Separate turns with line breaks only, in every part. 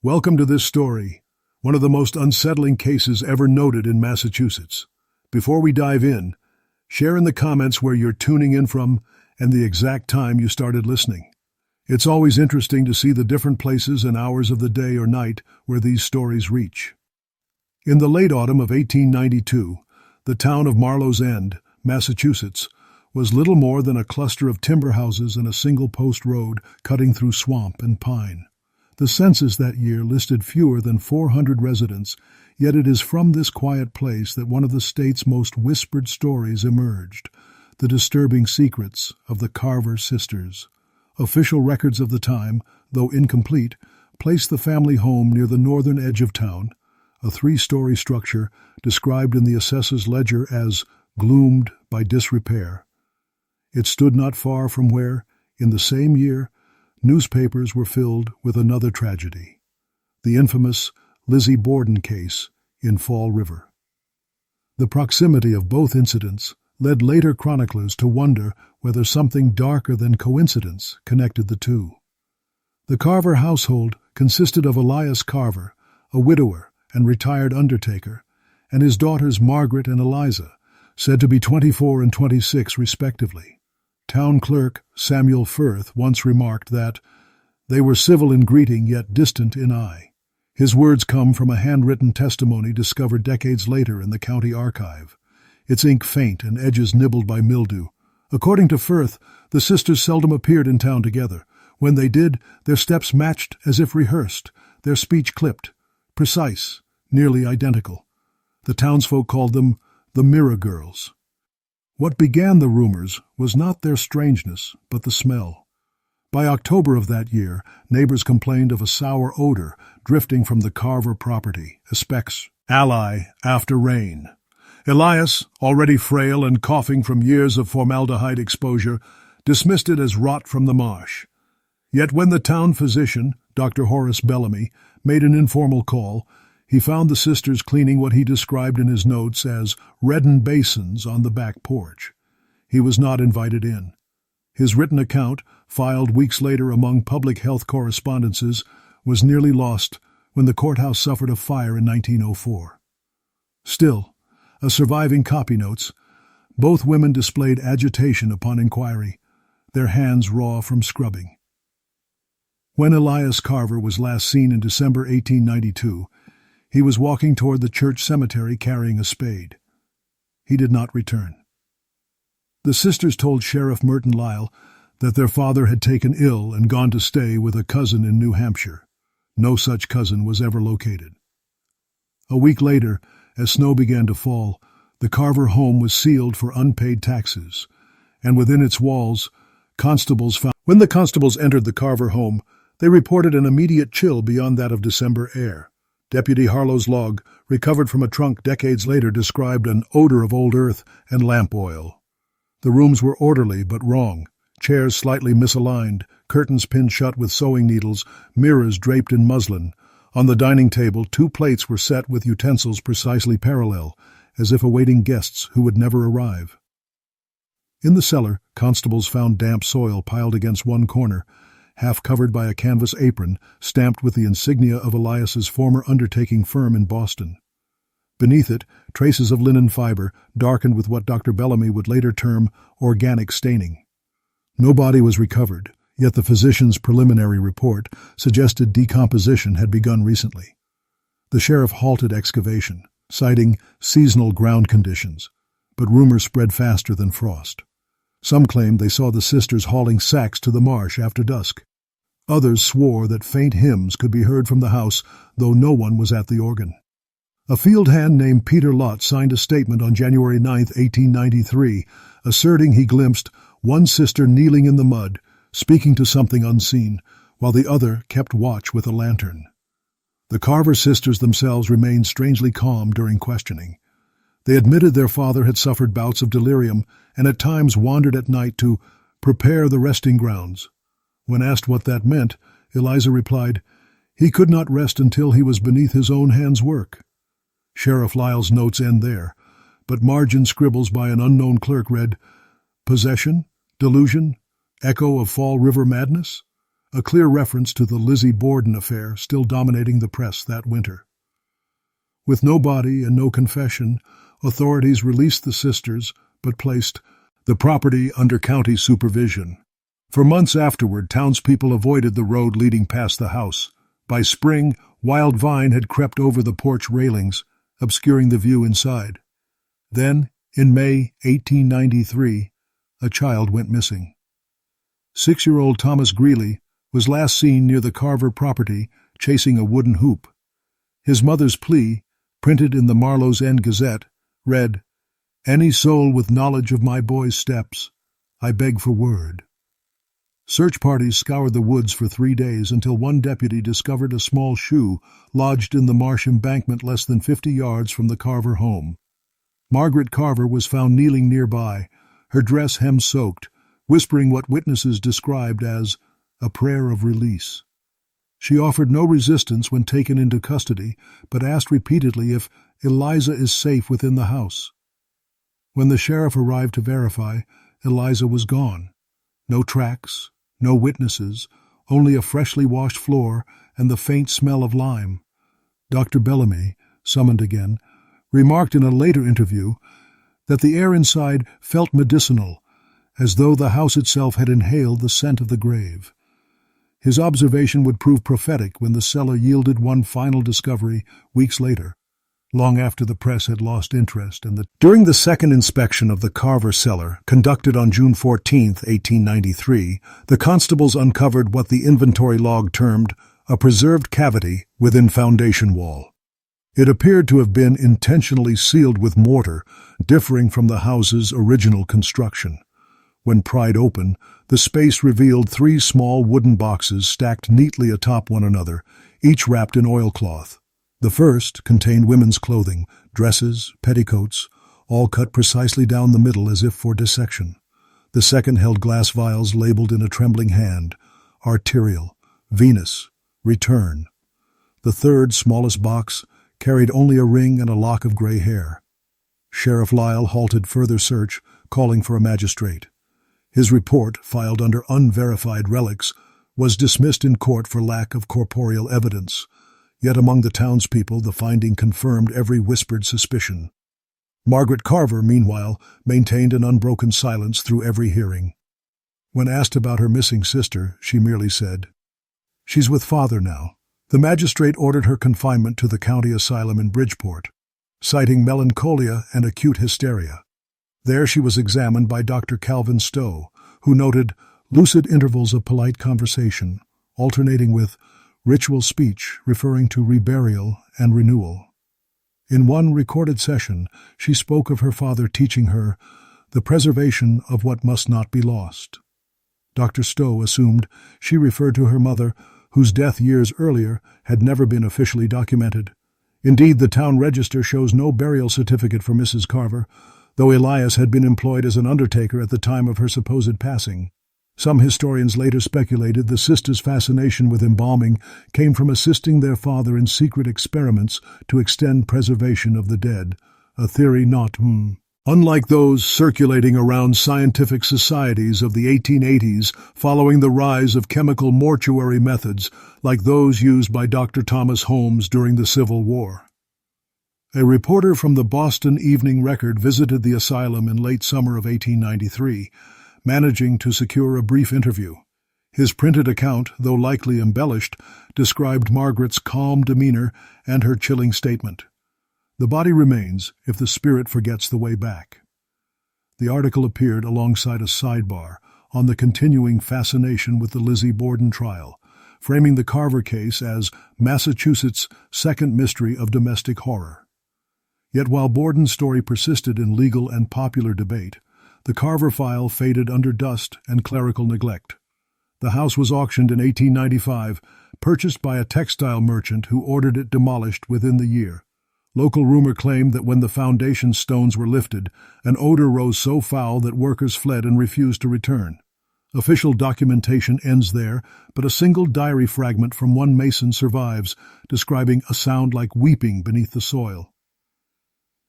Welcome to this story, one of the most unsettling cases ever noted in Massachusetts. Before we dive in, share in the comments where you're tuning in from and the exact time you started listening. It's always interesting to see the different places and hours of the day or night where these stories reach. In the late autumn of 1892, the town of Marlowe's End, Massachusetts, was little more than a cluster of timber houses and a single-post road cutting through swamp and pine. The census that year listed fewer than 400 residents, yet it is from this quiet place that one of the state's most whispered stories emerged, the disturbing secrets of the Carver sisters. Official records of the time, though incomplete, place the family home near the northern edge of town, a three-story structure described in the assessor's ledger as gloomed by disrepair. It stood not far from where, in the same year, newspapers were filled with another tragedy, the infamous Lizzie Borden case in Fall River. The proximity of both incidents led later chroniclers to wonder whether something darker than coincidence connected the two. The Carver household consisted of Elias Carver, a widower and retired undertaker, and his daughters Margaret and Eliza, said to be 24 and 26 respectively. Town clerk Samuel Firth once remarked that they were civil in greeting yet distant in eye. His words come from a handwritten testimony discovered decades later in the county archive, its ink faint and edges nibbled by mildew. According to Firth, the sisters seldom appeared in town together. When they did, their steps matched as if rehearsed, their speech clipped, precise, nearly identical. The townsfolk called them the Mirror Girls. What began the rumors was not their strangeness, but the smell. By October of that year, neighbors complained of a sour odor drifting from the Carver property, a Specs ally after rain. Elias, already frail and coughing from years of formaldehyde exposure, dismissed it as rot from the marsh. Yet when the town physician, Dr. Horace Bellamy, made an informal call, he found the sisters cleaning what he described in his notes as reddened basins on the back porch. He was not invited in. His written account, filed weeks later among public health correspondences, was nearly lost when the courthouse suffered a fire in 1904. Still, a surviving copy notes, both women displayed agitation upon inquiry, their hands raw from scrubbing. When Elias Carver was last seen in December 1892, he was walking toward the church cemetery carrying a spade. He did not return. The sisters told Sheriff Merton Lyle that their father had taken ill and gone to stay with a cousin in New Hampshire. No such cousin was ever located. A week later, as snow began to fall, the Carver home was sealed for unpaid taxes, and within its walls, constables found. When the constables entered the Carver home, they reported an immediate chill beyond that of December air. Deputy Harlow's log, recovered from a trunk decades later, described an odor of old earth and lamp oil. The rooms were orderly but wrong, chairs slightly misaligned, curtains pinned shut with sewing needles, mirrors draped in muslin. On the dining table, 2 plates were set with utensils precisely parallel, as if awaiting guests who would never arrive. In the cellar, constables found damp soil piled against one corner, half covered by a canvas apron stamped with the insignia of Elias's former undertaking firm in Boston. Beneath it, traces of linen fiber, darkened with what Dr. Bellamy would later term organic staining. No body was recovered, yet the physician's preliminary report suggested decomposition had begun recently. The sheriff halted excavation, citing seasonal ground conditions, but rumors spread faster than frost. Some claimed they saw the sisters hauling sacks to the marsh after dusk. Others swore that faint hymns could be heard from the house, though no one was at the organ. A field hand named Peter Lott signed a statement on January 9, 1893, asserting he glimpsed one sister kneeling in the mud, speaking to something unseen, while the other kept watch with a lantern. The Carver sisters themselves remained strangely calm during questioning. They admitted their father had suffered bouts of delirium and at times wandered at night to prepare the resting grounds. When asked what that meant, Eliza replied, "He could not rest until he was beneath his own hand's work." Sheriff Lyle's notes end there, but margin scribbles by an unknown clerk read, "Possession? Delusion? Echo of Fall River madness?" a clear reference to the Lizzie Borden affair still dominating the press that winter. With no body and no confession, authorities released the sisters but placed the property under county supervision. For months afterward, townspeople avoided the road leading past the house. By spring, wild vine had crept over the porch railings, obscuring the view inside. Then, in May 1893, a child went missing. 6-year-old Thomas Greeley was last seen near the Carver property chasing a wooden hoop. His mother's plea, printed in the Marlowe's End Gazette, read, "Any soul with knowledge of my boy's steps, I beg for word." Search parties scoured the woods for 3 days until one deputy discovered a small shoe lodged in the marsh embankment less than 50 yards from the Carver home. Margaret Carver was found kneeling nearby, her dress hem-soaked, whispering what witnesses described as a prayer of release. She offered no resistance when taken into custody, but asked repeatedly if Eliza is safe within the house. When the sheriff arrived to verify, Eliza was gone. No tracks, no witnesses, only a freshly washed floor and the faint smell of lime. Dr. Bellamy, summoned again, remarked in a later interview that the air inside felt medicinal, as though the house itself had inhaled the scent of the grave. His observation would prove prophetic when the cellar yielded one final discovery weeks later, long after the press had lost interest. During the second inspection of the Carver cellar, conducted on June 14, 1893, the constables uncovered what the inventory log termed a preserved cavity within foundation wall. It appeared to have been intentionally sealed with mortar, differing from the house's original construction. When pried open, the space revealed 3 small wooden boxes stacked neatly atop one another, each wrapped in oilcloth. The first contained women's clothing, dresses, petticoats, all cut precisely down the middle as if for dissection. The second held glass vials labeled in a trembling hand, arterial, venous, return. The third, smallest box carried only a ring and a lock of gray hair. Sheriff Lyle halted further search, calling for a magistrate. His report, filed under unverified relics, was dismissed in court for lack of corporeal evidence. Yet among the townspeople the finding confirmed every whispered suspicion. Margaret Carver, meanwhile, maintained an unbroken silence through every hearing. When asked about her missing sister, she merely said, "She's with father now." The magistrate ordered her confinement to the county asylum in Bridgeport, citing melancholia and acute hysteria. There she was examined by Dr. Calvin Stowe, who noted lucid intervals of polite conversation, alternating with ritual speech referring to reburial and renewal. In one recorded session, she spoke of her father teaching her the preservation of what must not be lost. Dr. Stowe assumed she referred to her mother, whose death years earlier had never been officially documented. Indeed, the town register shows no burial certificate for Mrs. Carver, though Elias had been employed as an undertaker at the time of her supposed passing. Some historians later speculated the sisters' fascination with embalming came from assisting their father in secret experiments to extend preservation of the dead, a theory not unlike those circulating around scientific societies of the 1880s following the rise of chemical mortuary methods like those used by Dr. Thomas Holmes during the Civil War. A reporter from the Boston Evening Record visited the asylum in late summer of 1893, managing to secure a brief interview. His printed account, though likely embellished, described Margaret's calm demeanor and her chilling statement. "The body remains if the spirit forgets the way back." The article appeared alongside a sidebar on the continuing fascination with the Lizzie Borden trial, framing the Carver case as Massachusetts' second mystery of domestic horror. Yet while Borden's story persisted in legal and popular debate, the Carver file faded under dust and clerical neglect. The house was auctioned in 1895, purchased by a textile merchant who ordered it demolished within the year. Local rumor claimed that when the foundation stones were lifted, an odor rose so foul that workers fled and refused to return. Official documentation ends there, but a single diary fragment from one mason survives, describing a sound like weeping beneath the soil.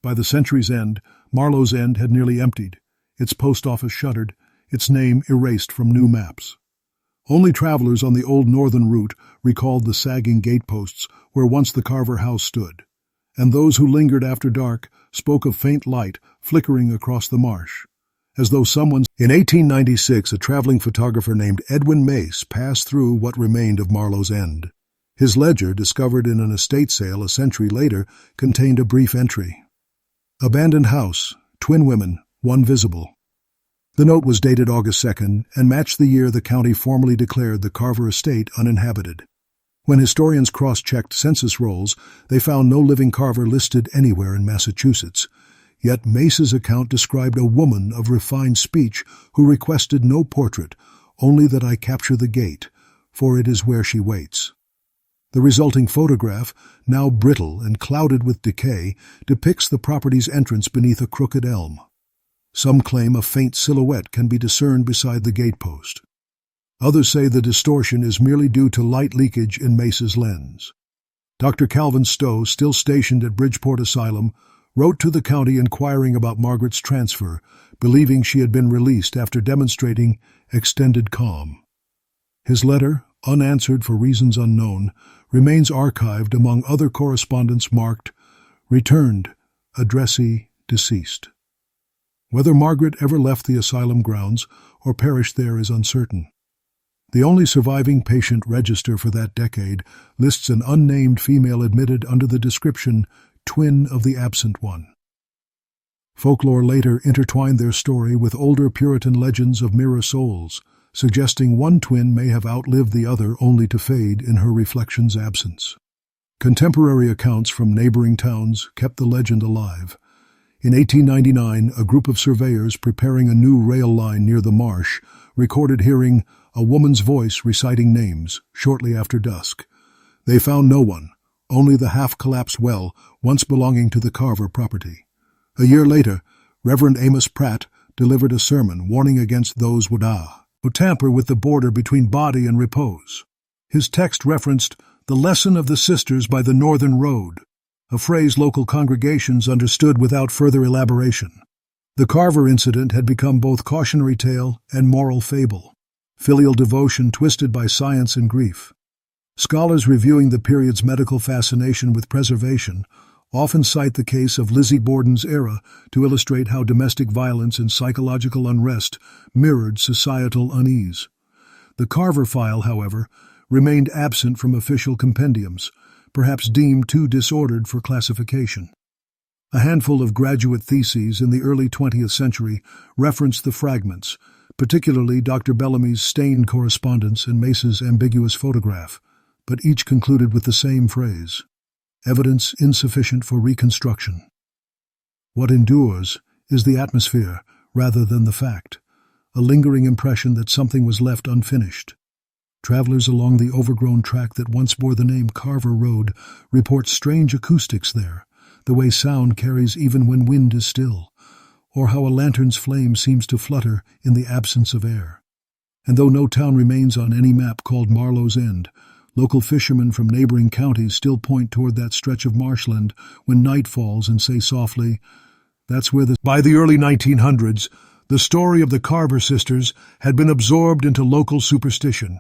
By the century's end, Marlowe's End had nearly emptied, its post office shuttered, its name erased from new maps. Only travelers on the old northern route recalled the sagging gateposts where once the Carver house stood, and those who lingered after dark spoke of faint light flickering across the marsh, as though someone... In 1896, a traveling photographer named Edwin Mace passed through what remained of Marlowe's End. His ledger, discovered in an estate sale a century later, contained a brief entry. Abandoned house, twin women, one visible. The note was dated August 2nd and matched the year the county formally declared the Carver estate uninhabited. When historians cross-checked census rolls, they found no living Carver listed anywhere in Massachusetts. Yet Mace's account described a woman of refined speech who requested no portrait, only that I capture the gate, for it is where she waits. The resulting photograph, now brittle and clouded with decay, depicts the property's entrance beneath a crooked elm. Some claim a faint silhouette can be discerned beside the gatepost. Others say the distortion is merely due to light leakage in Mace's lens. Dr. Calvin Stowe, still stationed at Bridgeport Asylum, wrote to the county inquiring about Margaret's transfer, believing she had been released after demonstrating extended calm. His letter, unanswered for reasons unknown, remains archived among other correspondence marked, "Returned, addressee deceased." Whether Margaret ever left the asylum grounds or perished there is uncertain. The only surviving patient register for that decade lists an unnamed female admitted under the description twin of the absent one. Folklore later intertwined their story with older Puritan legends of mirror souls, suggesting one twin may have outlived the other only to fade in her reflection's absence. Contemporary accounts from neighboring towns kept the legend alive. In 1899, a group of surveyors preparing a new rail line near the marsh recorded hearing a woman's voice reciting names shortly after dusk. They found no one, only the half-collapsed well once belonging to the Carver property. A year later, Reverend Amos Pratt delivered a sermon warning against those who tamper with the border between body and repose. His text referenced the lesson of the sisters by the northern road, a phrase local congregations understood without further elaboration. The Carver incident had become both cautionary tale and moral fable, filial devotion twisted by science and grief. Scholars reviewing the period's medical fascination with preservation often cite the case of Lizzie Borden's era to illustrate how domestic violence and psychological unrest mirrored societal unease. The Carver file, however, remained absent from official compendiums, perhaps deemed too disordered for classification. A handful of graduate theses in the early 20th century referenced the fragments, particularly Dr. Bellamy's stained correspondence and Mace's ambiguous photograph, but each concluded with the same phrase: evidence insufficient for reconstruction. What endures is the atmosphere rather than the fact, a lingering impression that something was left unfinished. Travelers along the overgrown track that once bore the name Carver Road report strange acoustics there, the way sound carries even when wind is still, or how a lantern's flame seems to flutter in the absence of air. And though no town remains on any map called Marlowe's End, local fishermen from neighboring counties still point toward that stretch of marshland when night falls and say softly, "That's where the..." By the early 1900s, the story of the Carver sisters had been absorbed into local superstition.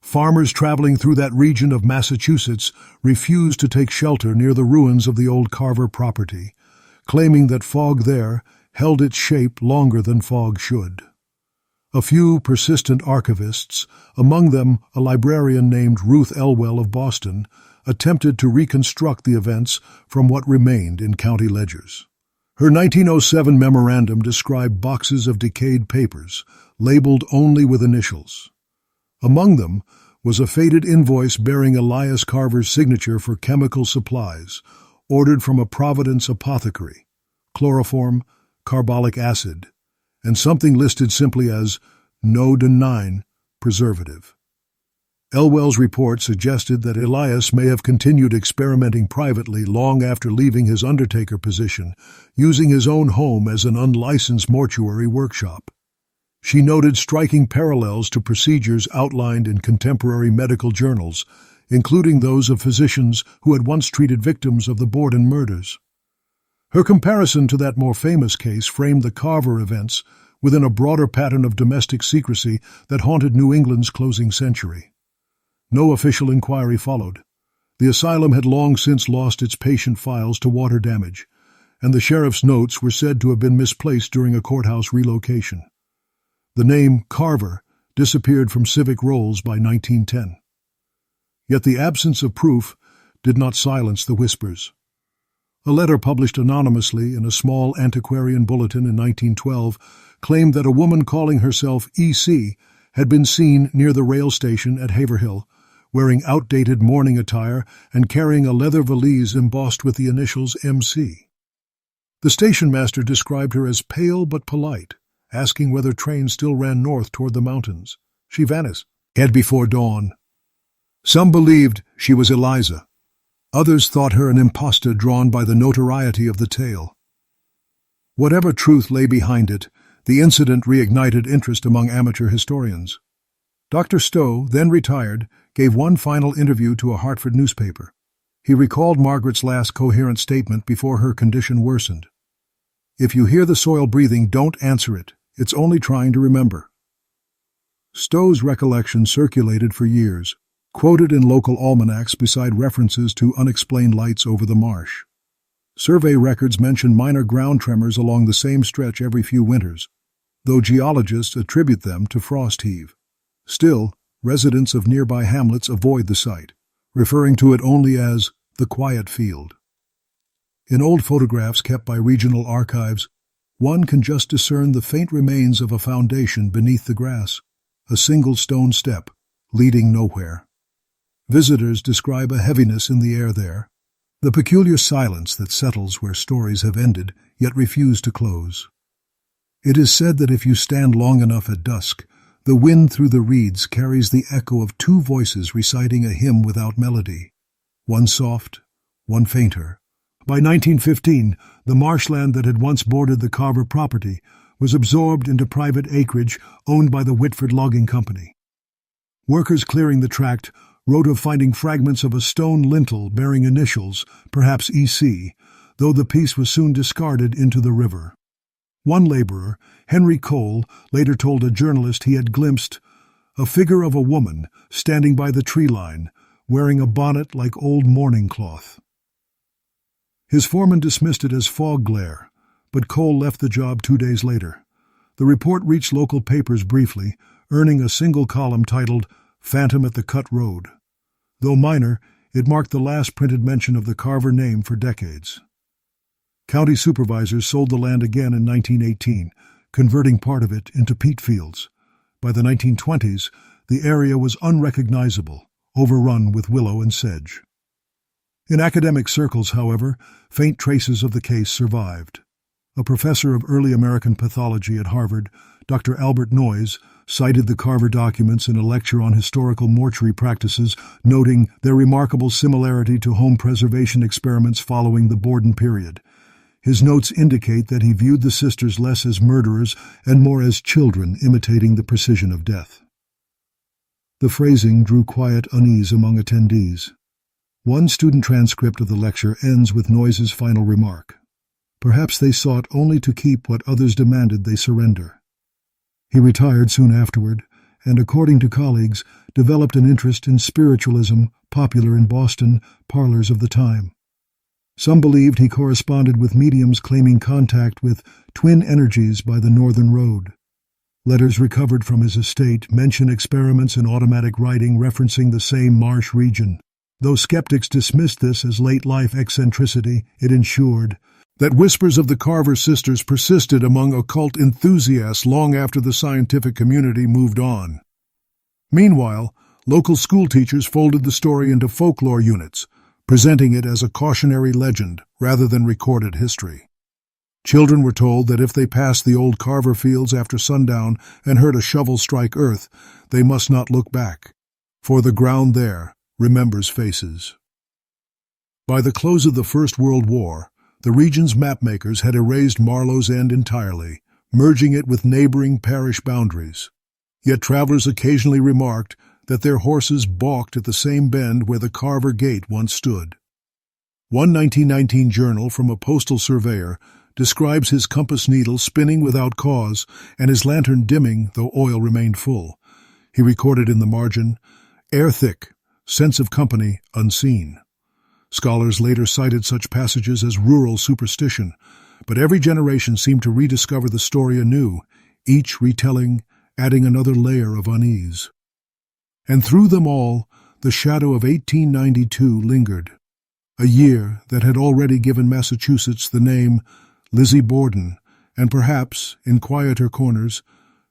Farmers traveling through that region of Massachusetts refused to take shelter near the ruins of the old Carver property, claiming that fog there held its shape longer than fog should. A few persistent archivists, among them a librarian named Ruth Elwell of Boston, attempted to reconstruct the events from what remained in county ledgers. Her 1907 memorandum described boxes of decayed papers, labeled only with initials. Among them was a faded invoice bearing Elias Carver's signature for chemical supplies, ordered from a Providence apothecary, chloroform, carbolic acid, and something listed simply as No-9 preservative. Elwell's report suggested that Elias may have continued experimenting privately long after leaving his undertaker position, using his own home as an unlicensed mortuary workshop. She noted striking parallels to procedures outlined in contemporary medical journals, including those of physicians who had once treated victims of the Borden murders. Her comparison to that more famous case framed the Carver events within a broader pattern of domestic secrecy that haunted New England's closing century. No official inquiry followed. The asylum had long since lost its patient files to water damage, and the sheriff's notes were said to have been misplaced during a courthouse relocation. The name Carver disappeared from civic rolls by 1910. Yet the absence of proof did not silence the whispers. A letter published anonymously in a small antiquarian bulletin in 1912 claimed that a woman calling herself E.C. had been seen near the rail station at Haverhill, wearing outdated mourning attire and carrying a leather valise embossed with the initials M.C. The station master described her as pale but polite, asking whether trains still ran north toward the mountains. She vanished before dawn. Some believed she was Eliza. Others thought her an impostor drawn by the notoriety of the tale. Whatever truth lay behind it, the incident reignited interest among amateur historians. Dr. Stowe, then retired, gave one final interview to a Hartford newspaper. He recalled Margaret's last coherent statement before her condition worsened. "If you hear the soil breathing, don't answer it. It's only trying to remember." Stowe's recollection circulated for years, quoted in local almanacs beside references to unexplained lights over the marsh. Survey records mention minor ground tremors along the same stretch every few winters, though geologists attribute them to frost heave. Still, residents of nearby hamlets avoid the site, referring to it only as the quiet field. In old photographs kept by regional archives, one can just discern the faint remains of a foundation beneath the grass, a single stone step, leading nowhere. Visitors describe a heaviness in the air there, the peculiar silence that settles where stories have ended yet refuse to close. It is said that if you stand long enough at dusk, the wind through the reeds carries the echo of two voices reciting a hymn without melody, one soft, one fainter. By 1915, the marshland that had once bordered the Carver property was absorbed into private acreage owned by the Whitford Logging Company. Workers clearing the tract wrote of finding fragments of a stone lintel bearing initials, perhaps E.C., though the piece was soon discarded into the river. One laborer, Henry Cole, later told a journalist he had glimpsed a figure of a woman standing by the tree line, wearing a bonnet like old mourning cloth. His foreman dismissed it as fog glare, but Cole left the job 2 days later. The report reached local papers briefly, earning a single column titled "Phantom at the Cut Road." Though minor, it marked the last printed mention of the Carver name for decades. County supervisors sold the land again in 1918, converting part of it into peat fields. By the 1920s, the area was unrecognizable, overrun with willow and sedge. In academic circles, however, faint traces of the case survived. A professor of early American pathology at Harvard, Dr. Albert Noyes, cited the Carver documents in a lecture on historical mortuary practices, noting their remarkable similarity to home preservation experiments following the Borden period. His notes indicate that he viewed the sisters less as murderers and more as children imitating the precision of death. The phrasing drew quiet unease among attendees. One student transcript of the lecture ends with Noyes' final remark. Perhaps they sought only to keep what others demanded they surrender. He retired soon afterward, and according to colleagues, developed an interest in spiritualism popular in Boston parlors of the time. Some believed he corresponded with mediums claiming contact with twin energies by the Northern Road. Letters recovered from his estate mention experiments in automatic writing referencing the same marsh region. Though skeptics dismissed this as late-life eccentricity, it ensured that whispers of the Carver sisters persisted among occult enthusiasts long after the scientific community moved on. Meanwhile, local schoolteachers folded the story into folklore units, presenting it as a cautionary legend rather than recorded history. Children were told that if they passed the old Carver fields after sundown and heard a shovel strike earth, they must not look back, for the ground there remembers faces. By the close of the First World War, the region's mapmakers had erased Marlowe's End entirely, merging it with neighboring parish boundaries. Yet travelers occasionally remarked that their horses balked at the same bend where the Carver Gate once stood. One 1919 journal from a postal surveyor describes his compass needle spinning without cause and his lantern dimming though oil remained full. He recorded in the margin, "Air thick, sense of company unseen." Scholars later cited such passages as rural superstition, but every generation seemed to rediscover the story anew, each retelling, adding another layer of unease. And through them all, the shadow of 1892 lingered, a year that had already given Massachusetts the name Lizzie Borden, and perhaps, in quieter corners,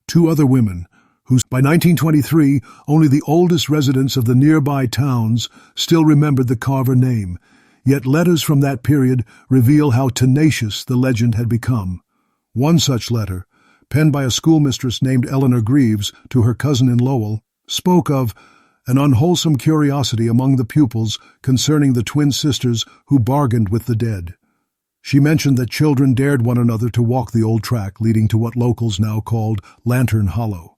two other women whose by 1923 only the oldest residents of the nearby towns still remembered the Carver name, yet letters from that period reveal how tenacious the legend had become. One such letter, penned by a schoolmistress named Eleanor Greaves to her cousin in Lowell, spoke of an unwholesome curiosity among the pupils concerning the twin sisters who bargained with the dead. She mentioned that children dared one another to walk the old track leading to what locals now called Lantern Hollow.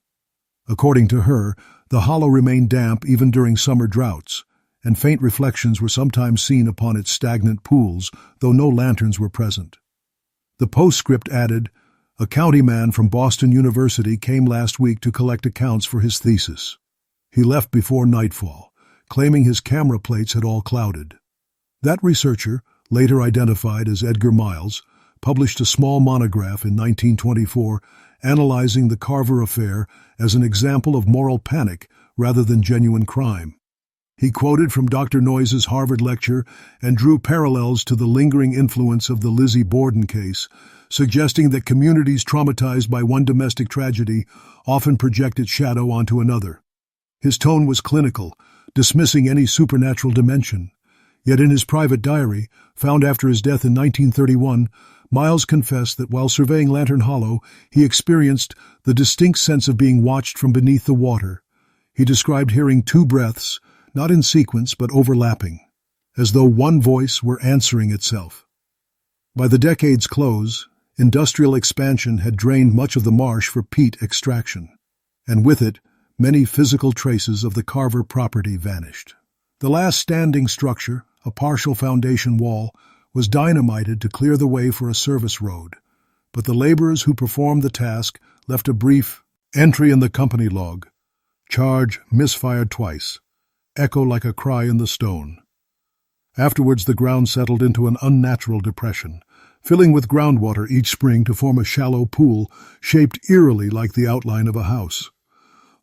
According to her, the hollow remained damp even during summer droughts, and faint reflections were sometimes seen upon its stagnant pools, though no lanterns were present. The postscript added, "A county man from Boston University came last week to collect accounts for his thesis. He left before nightfall, claiming his camera plates had all clouded." That researcher, later identified as Edgar Miles, published a small monograph in 1924 analyzing the Carver affair as an example of moral panic rather than genuine crime. He quoted from Dr. Noyes's Harvard lecture and drew parallels to the lingering influence of the Lizzie Borden case, suggesting that communities traumatized by one domestic tragedy often project its shadow onto another. His tone was clinical, dismissing any supernatural dimension. Yet in his private diary, found after his death in 1931, Miles confessed that while surveying Lantern Hollow, he experienced the distinct sense of being watched from beneath the water. He described hearing two breaths, not in sequence but overlapping, as though one voice were answering itself. By the decade's close, industrial expansion had drained much of the marsh for peat extraction, and with it, many physical traces of the Carver property vanished. The last standing structure, a partial foundation wall, was dynamited to clear the way for a service road, but the laborers who performed the task left a brief entry in the company log. Charge misfired twice. Echo like a cry in the stone. Afterwards the ground settled into an unnatural depression, filling with groundwater each spring to form a shallow pool shaped eerily like the outline of a house.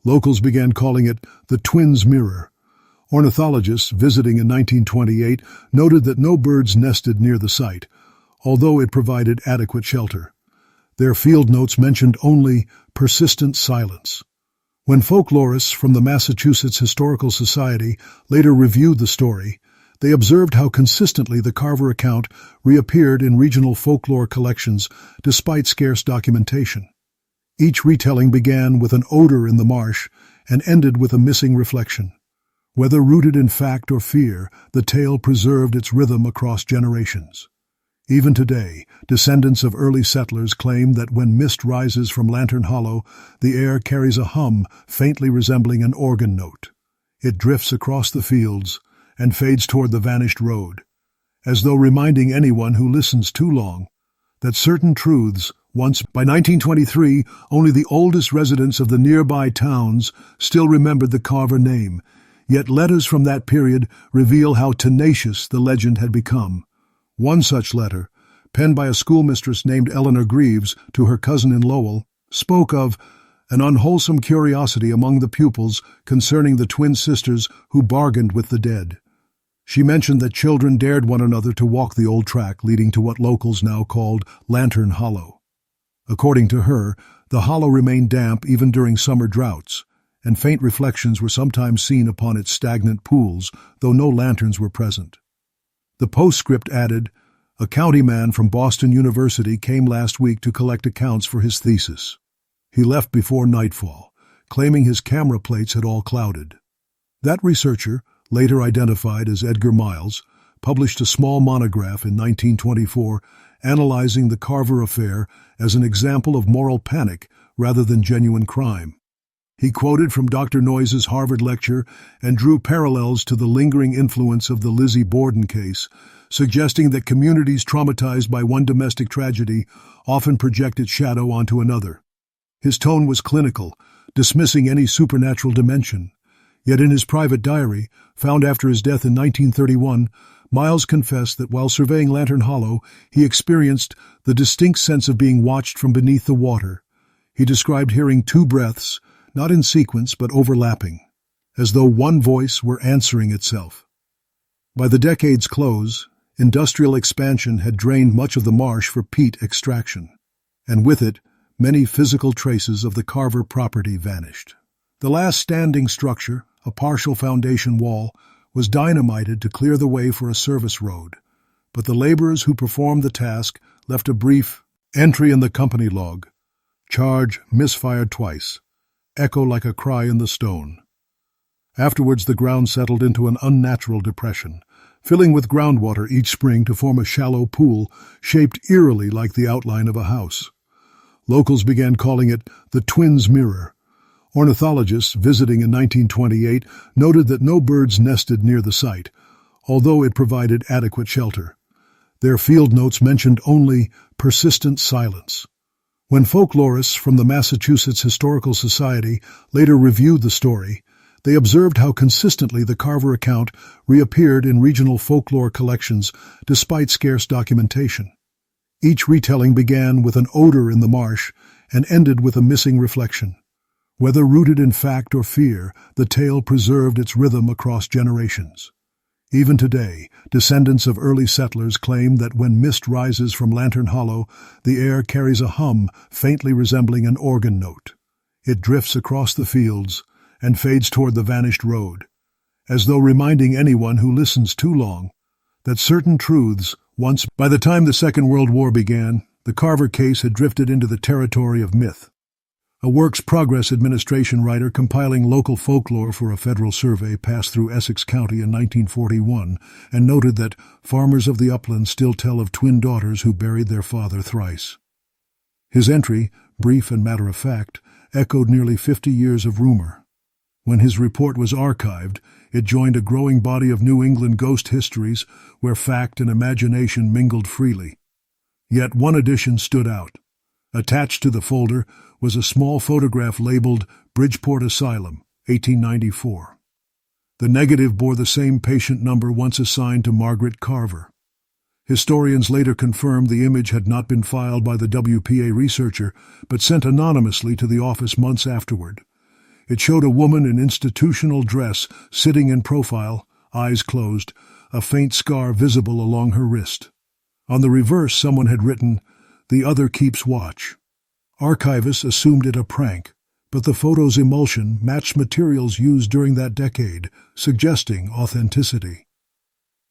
Locals began calling it the Twins' Mirror. Ornithologists visiting in 1928 noted that no birds nested near the site, although it provided adequate shelter. Their field notes mentioned only persistent silence. When folklorists from the Massachusetts Historical Society later reviewed the story, they observed how consistently the Carver account reappeared in regional folklore collections despite scarce documentation. Each retelling began with an odor in the marsh and ended with a missing reflection. Whether rooted in fact or fear, the tale preserved its rhythm across generations. Even today, descendants of early settlers claim that when mist rises from Lantern Hollow, the air carries a hum faintly resembling an organ note. It drifts across the fields and fades toward the vanished road, as though reminding anyone who listens too long that certain truths, once by 1923 only the oldest residents of the nearby towns still remembered the Carver name, yet letters from that period reveal how tenacious the legend had become. One such letter, penned by a schoolmistress named Eleanor Greaves to her cousin in Lowell, spoke of an unwholesome curiosity among the pupils concerning the twin sisters who bargained with the dead. She mentioned that children dared one another to walk the old track leading to what locals now called Lantern Hollow. According to her, the hollow remained damp even during summer droughts, and faint reflections were sometimes seen upon its stagnant pools, though no lanterns were present. The postscript added, "A county man from Boston University came last week to collect accounts for his thesis. He left before nightfall, claiming his camera plates had all clouded." That researcher, later identified as Edgar Miles, published a small monograph in 1924 analyzing the Carver affair as an example of moral panic rather than genuine crime. He quoted from Dr. Noyes' Harvard lecture and drew parallels to the lingering influence of the Lizzie Borden case, suggesting that communities traumatized by one domestic tragedy often project its shadow onto another. His tone was clinical, dismissing any supernatural dimension. Yet in his private diary, found after his death in 1931, Miles confessed that while surveying Lantern Hollow, he experienced the distinct sense of being watched from beneath the water. He described hearing two breaths, not in sequence but overlapping, as though one voice were answering itself. By the decade's close, industrial expansion had drained much of the marsh for peat extraction, and with it, many physical traces of the Carver property vanished. The last standing structure, a partial foundation wall, was dynamited to clear the way for a service road, but the laborers who performed the task left a brief entry in the company log. Charge misfired twice. Echo like a cry in the stone. Afterwards the ground settled into an unnatural depression, filling with groundwater each spring to form a shallow pool shaped eerily like the outline of a house. Locals began calling it the Twins' Mirror. Ornithologists visiting in 1928 noted that no birds nested near the site, although it provided adequate shelter. Their field notes mentioned only persistent silence. When folklorists from the Massachusetts Historical Society later reviewed the story, they observed how consistently the Carver account reappeared in regional folklore collections despite scarce documentation. Each retelling began with an odor in the marsh and ended with a missing reflection. Whether rooted in fact or fear, the tale preserved its rhythm across generations. Even today, descendants of early settlers claim that when mist rises from Lantern Hollow, the air carries a hum faintly resembling an organ note. It drifts across the fields and fades toward the vanished road, as though reminding anyone who listens too long that certain truths once. By the time the Second World War began, the Carver case had drifted into the territory of myth. A Works Progress Administration writer compiling local folklore for a federal survey passed through Essex County in 1941 and noted that farmers of the uplands still tell of twin daughters who buried their father thrice. His entry, brief and matter-of-fact, echoed nearly 50 years of rumor. When his report was archived, it joined a growing body of New England ghost histories where fact and imagination mingled freely. Yet one addition stood out. Attached to the folder was a small photograph labeled Bridgeport Asylum, 1894. The negative bore the same patient number once assigned to Margaret Carver. Historians later confirmed the image had not been filed by the WPA researcher, but sent anonymously to the office months afterward. It showed a woman in institutional dress sitting in profile, eyes closed, a faint scar visible along her wrist. On the reverse, someone had written, "The other keeps watch." Archivists assumed it a prank, but the photo's emulsion matched materials used during that decade, suggesting authenticity.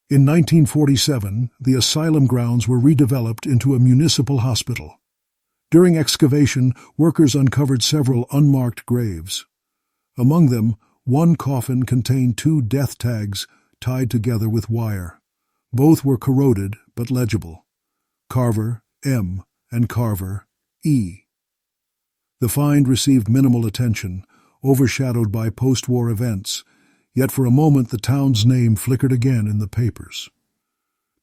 In 1947, the asylum grounds were redeveloped into a municipal hospital. During excavation, workers uncovered several unmarked graves. Among them, one coffin contained 2 death tags tied together with wire. Both were corroded but legible: Carver, M, and Carver, E. The find received minimal attention, overshadowed by post-war events, yet for a moment the town's name flickered again in the papers.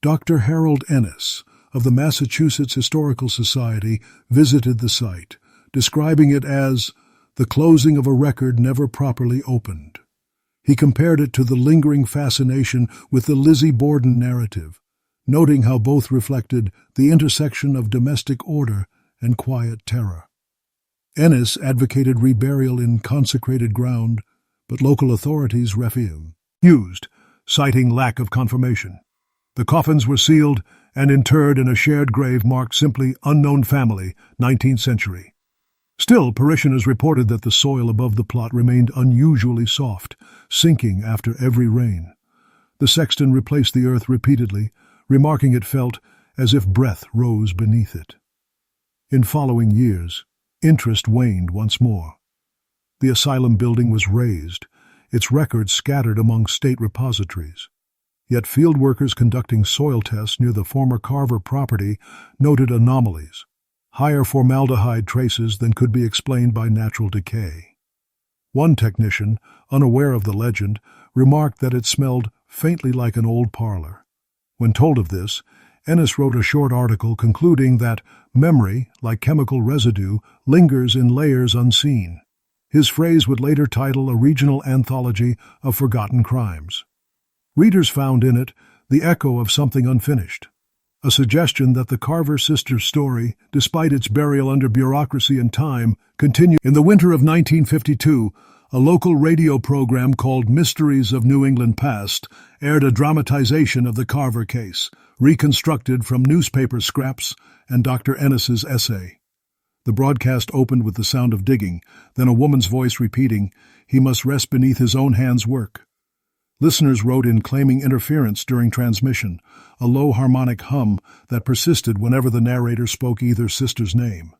Dr. Harold Ennis of the Massachusetts Historical Society visited the site, describing it as the closing of a record never properly opened. He compared it to the lingering fascination with the Lizzie Borden narrative, noting how both reflected the intersection of domestic order and quiet terror. Ennis advocated reburial in consecrated ground, but local authorities refused, citing lack of confirmation. The coffins were sealed and interred in a shared grave marked simply "Unknown Family, 19th Century." Still, parishioners reported that the soil above the plot remained unusually soft, sinking after every rain. The sexton replaced the earth repeatedly, remarking it felt as if breath rose beneath it. In following years, interest waned once more. The asylum building was razed, its records scattered among state repositories. Yet field workers conducting soil tests near the former Carver property noted anomalies, higher formaldehyde traces than could be explained by natural decay. One technician, unaware of the legend, remarked that it smelled faintly like an old parlor. When told of this, Ennis wrote a short article concluding that memory, like chemical residue, lingers in layers unseen. His phrase would later title a regional anthology of forgotten crimes. Readers found in it the echo of something unfinished, a suggestion that the Carver sisters' story, despite its burial under bureaucracy and time, continued. In the winter of 1952, a local radio program called Mysteries of New England Past aired a dramatization of the Carver case, reconstructed from newspaper scraps and Dr. Ennis's essay. The broadcast opened with the sound of digging, then a woman's voice repeating, "He must rest beneath his own hand's work." Listeners wrote in claiming interference during transmission, a low harmonic hum that persisted whenever the narrator spoke either sister's name.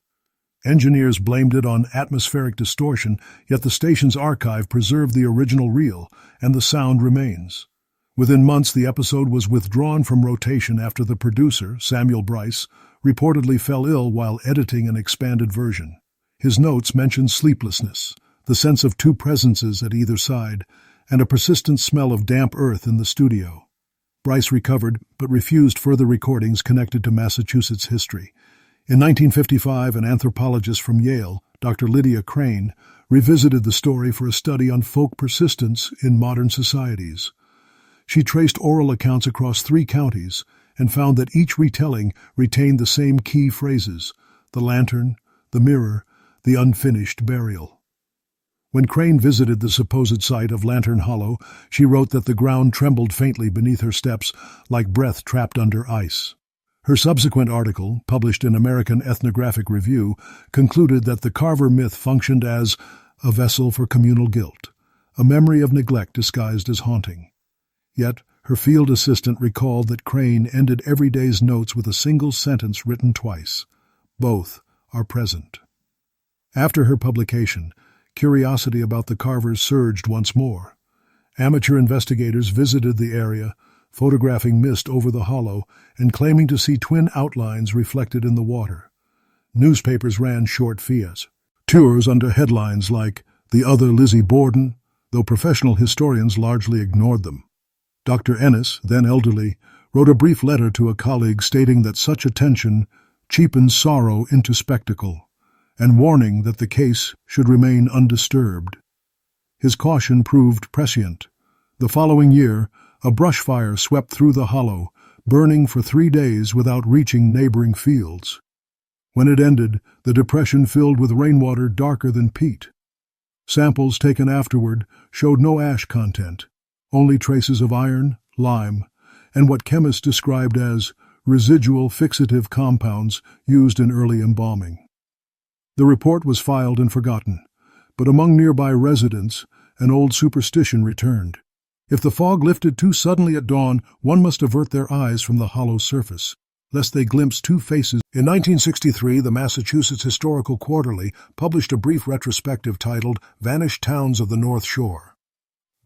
Engineers blamed it on atmospheric distortion, yet the station's archive preserved the original reel, and the sound remains. Within months, the episode was withdrawn from rotation after the producer, Samuel Bryce, reportedly fell ill while editing an expanded version. His notes mentioned sleeplessness, the sense of two presences at either side, and a persistent smell of damp earth in the studio. Bryce recovered, but refused further recordings connected to Massachusetts history. In 1955, an anthropologist from Yale, Dr. Lydia Crane, revisited the story for a study on folk persistence in modern societies. She traced oral accounts across 3 counties and found that each retelling retained the same key phrases: the lantern, the mirror, the unfinished burial. When Crane visited the supposed site of Lantern Hollow, she wrote that the ground trembled faintly beneath her steps like breath trapped under ice. Her subsequent article, published in American Ethnographic Review, concluded that the Carver myth functioned as a vessel for communal guilt, a memory of neglect disguised as haunting. Yet, her field assistant recalled that Crane ended every day's notes with a single sentence written twice: "Both are present." After her publication, curiosity about the Carvers surged once more. Amateur investigators visited the area, photographing mist over the hollow and claiming to see twin outlines reflected in the water. Newspapers ran short fiat tours under headlines like "The Other Lizzie Borden," though professional historians largely ignored them. Dr. Ennis, then elderly, wrote a brief letter to a colleague stating that such attention cheapens sorrow into spectacle, and warning that the case should remain undisturbed. His caution proved prescient. The following year, a brush fire swept through the hollow, burning for 3 days without reaching neighboring fields. When it ended, the depression filled with rainwater darker than peat. Samples taken afterward showed no ash content, only traces of iron, lime, and what chemists described as residual fixative compounds used in early embalming. The report was filed and forgotten, but among nearby residents, an old superstition returned. If the fog lifted too suddenly at dawn, one must avert their eyes from the hollow surface, lest they glimpse 2 faces. In 1963, the Massachusetts Historical Quarterly published a brief retrospective titled "Vanished Towns of the North Shore."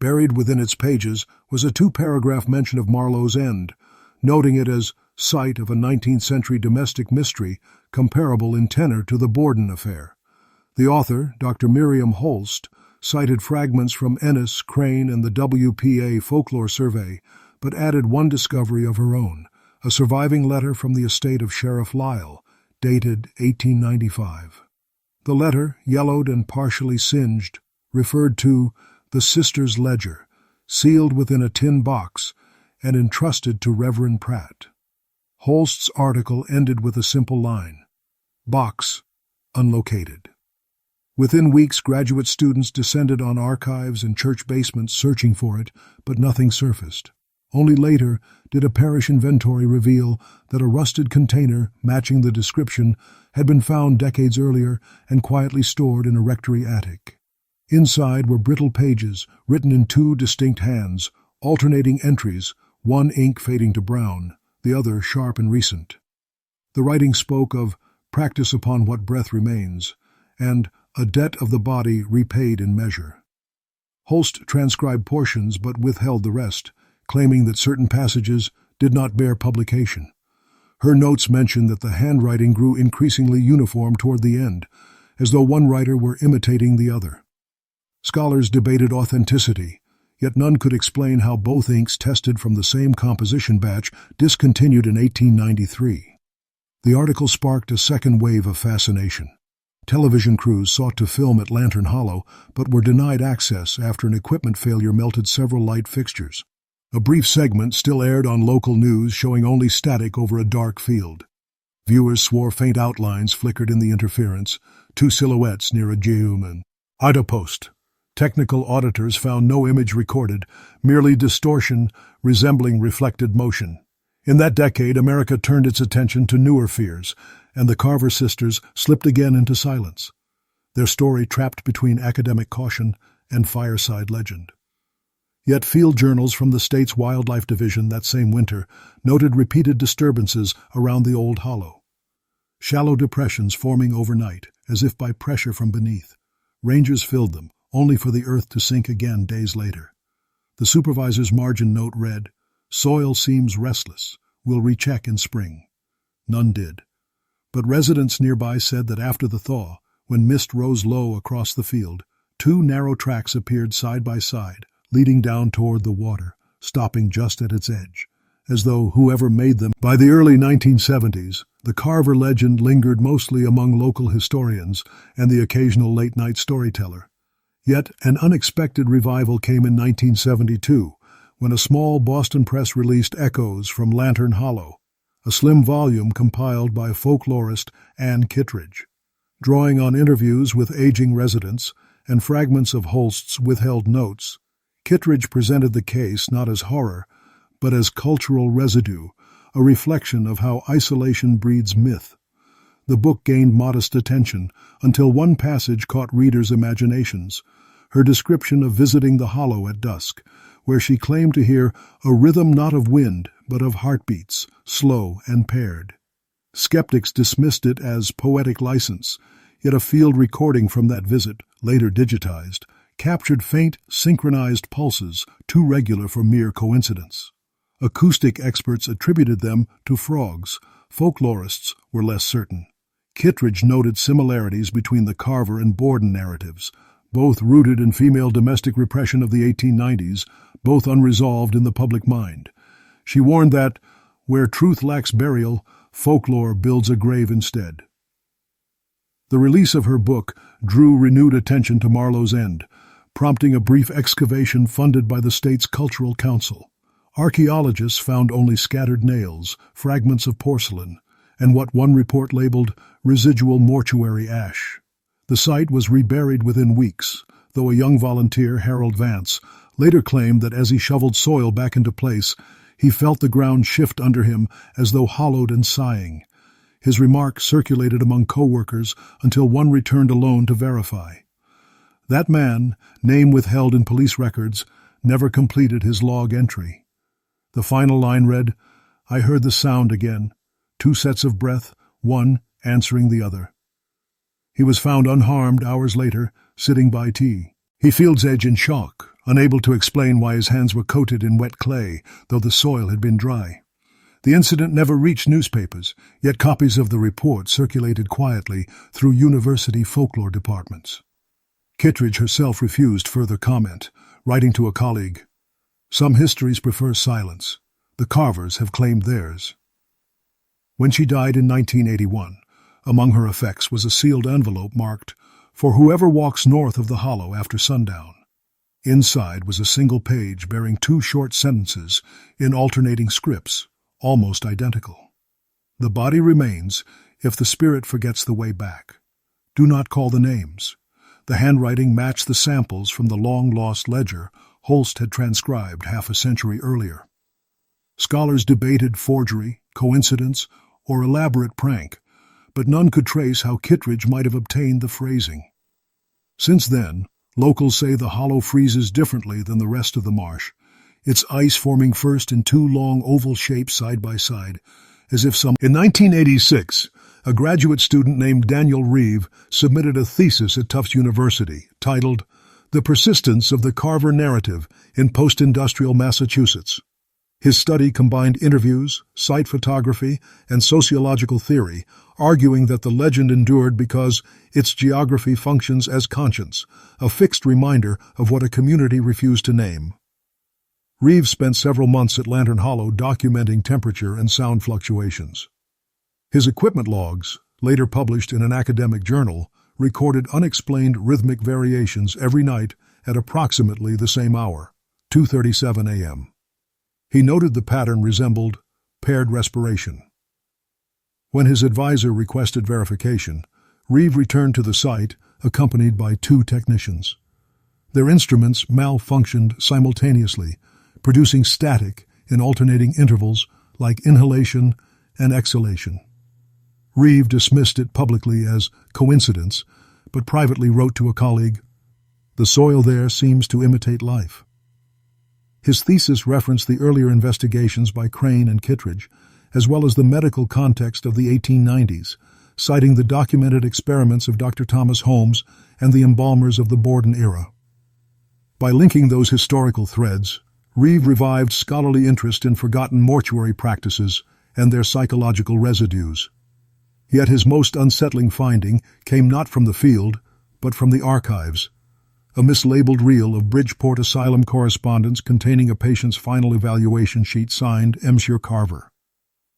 Buried within its pages was a 2-paragraph mention of Marlowe's End, noting it as site of a 19th-century domestic mystery comparable in tenor to the Borden affair. The author, Dr. Miriam Holst, cited fragments from Ennis, Crane, and the WPA Folklore Survey, but added one discovery of her own, a surviving letter from the estate of Sheriff Lyle, dated 1895. The letter, yellowed and partially singed, referred to the Sisters' Ledger, sealed within a tin box and entrusted to Reverend Pratt. Holst's article ended with a simple line: "Box unlocated." Within weeks, graduate students descended on archives and church basements searching for it, but nothing surfaced. Only later did a parish inventory reveal that a rusted container matching the description had been found decades earlier and quietly stored in a rectory attic. Inside were brittle pages written in 2 distinct hands, alternating entries, one ink fading to brown, the other sharp and recent. The writing spoke of "practice upon what breath remains," and "a debt of the body repaid in measure." Holst transcribed portions but withheld the rest, claiming that certain passages did not bear publication. Her notes mention that the handwriting grew increasingly uniform toward the end, as though one writer were imitating the other. Scholars debated authenticity, yet none could explain how both inks tested from the same composition batch discontinued in 1893. The article sparked a second wave of fascination. Television crews sought to film at Lantern Hollow, but were denied access after an equipment failure melted several light fixtures. A brief segment still aired on local news showing only static over a dark field. Viewers swore faint outlines flickered in the interference, two silhouettes near a geoman. Post. Technical auditors found no image recorded, merely distortion resembling reflected motion. In that decade, America turned its attention to newer fears, and the Carver sisters slipped again into silence, their story trapped between academic caution and fireside legend. Yet field journals from the state's Wildlife Division that same winter noted repeated disturbances around the old hollow. Shallow depressions forming overnight, as if by pressure from beneath. Rangers filled them, only for the earth to sink again days later. The supervisor's margin note read, "Soil seems restless. We'll recheck in spring." None did. But residents nearby said that after the thaw, when mist rose low across the field, two narrow tracks appeared side by side, leading down toward the water, stopping just at its edge, as though whoever made them. By the early 1970s, the Carver legend lingered mostly among local historians and the occasional late-night storyteller. Yet an unexpected revival came in 1972, when a small Boston press released Echoes from Lantern Hollow, a slim volume compiled by folklorist Ann Kittredge. Drawing on interviews with aging residents and fragments of Holst's withheld notes, Kittredge presented the case not as horror, but as cultural residue, a reflection of how isolation breeds myth. The book gained modest attention until one passage caught readers' imaginations, her description of visiting the hollow at dusk, where she claimed to hear a rhythm not of wind, but of heartbeats, slow and paired. Skeptics dismissed it as poetic license, yet a field recording from that visit, later digitized, captured faint, synchronized pulses too regular for mere coincidence. Acoustic experts attributed them to frogs. Folklorists were less certain. Kittredge noted similarities between the Carver and Borden narratives, both rooted in female domestic repression of the 1890s, both unresolved in the public mind. She warned that, where truth lacks burial, folklore builds a grave instead. The release of her book drew renewed attention to Marlowe's End, prompting a brief excavation funded by the state's Cultural Council. Archaeologists found only scattered nails, fragments of porcelain, and what one report labeled residual mortuary ash. The site was reburied within weeks, though a young volunteer, Harold Vance, later claimed that as he shoveled soil back into place, he felt the ground shift under him as though hollowed and sighing. His remark circulated among co-workers until one returned alone to verify. That man, name withheld in police records, never completed his log entry. The final line read, "I heard the sound again, two sets of breath, one answering the other." He was found unharmed hours later, sitting by tea. He Fields Edge in shock, unable to explain why his hands were coated in wet clay, though the soil had been dry. The incident never reached newspapers, yet copies of the report circulated quietly through university folklore departments. Kittredge herself refused further comment, writing to a colleague, "Some histories prefer silence. The Carvers have claimed theirs." When she died in 1981, among her effects was a sealed envelope marked, "For whoever walks north of the hollow after sundown." Inside was a single page bearing two short sentences in alternating scripts, almost identical. "The body remains if the spirit forgets the way back. Do not call the names." The handwriting matched the samples from the long-lost ledger Holst had transcribed half a century earlier. Scholars debated forgery, coincidence, or elaborate prank, but none could trace how Kittredge might have obtained the phrasing. Since then, locals say the hollow freezes differently than the rest of the marsh, its ice forming first in two long oval shapes side by side, as if some... In 1986, a graduate student named Daniel Reeve submitted a thesis at Tufts University titled "The Persistence of the Carver Narrative in Post-Industrial Massachusetts." His study combined interviews, site photography, and sociological theory, arguing that the legend endured because its geography functions as conscience, a fixed reminder of what a community refused to name. Reeves spent several months at Lantern Hollow documenting temperature and sound fluctuations. His equipment logs, later published in an academic journal, recorded unexplained rhythmic variations every night at approximately the same hour, 2:37 a.m. He noted the pattern resembled paired respiration. When his advisor requested verification, Reeve returned to the site accompanied by 2 technicians. Their instruments malfunctioned simultaneously, producing static in alternating intervals like inhalation and exhalation. Reeve dismissed it publicly as coincidence, but privately wrote to a colleague, "The soil there seems to imitate life." His thesis referenced the earlier investigations by Crane and Kittredge, as well as the medical context of the 1890s, citing the documented experiments of Dr. Thomas Holmes and the embalmers of the Borden era. By linking those historical threads, Reeve revived scholarly interest in forgotten mortuary practices and their psychological residues. Yet his most unsettling finding came not from the field, but from the archives. A mislabeled reel of Bridgeport Asylum correspondence containing a patient's final evaluation sheet signed Monsieur Carver.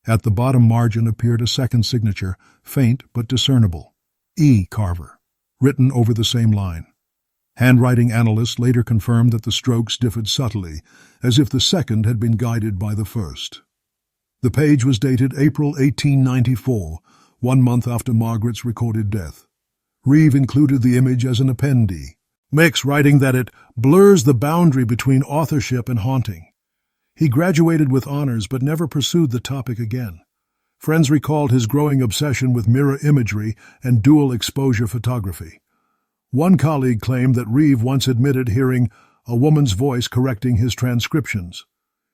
At the bottom margin appeared a second signature, faint but discernible, E. Carver, written over the same line. Handwriting analysts later confirmed that the strokes differed subtly, as if the second had been guided by the first. The page was dated April 1894, 1 month after Margaret's recorded death. Reeve included the image as an appendee, Mix writing that it blurs the boundary between authorship and haunting. He graduated with honors but never pursued the topic again. Friends recalled his growing obsession with mirror imagery and dual exposure photography. One colleague claimed that Reeve once admitted hearing a woman's voice correcting his transcriptions.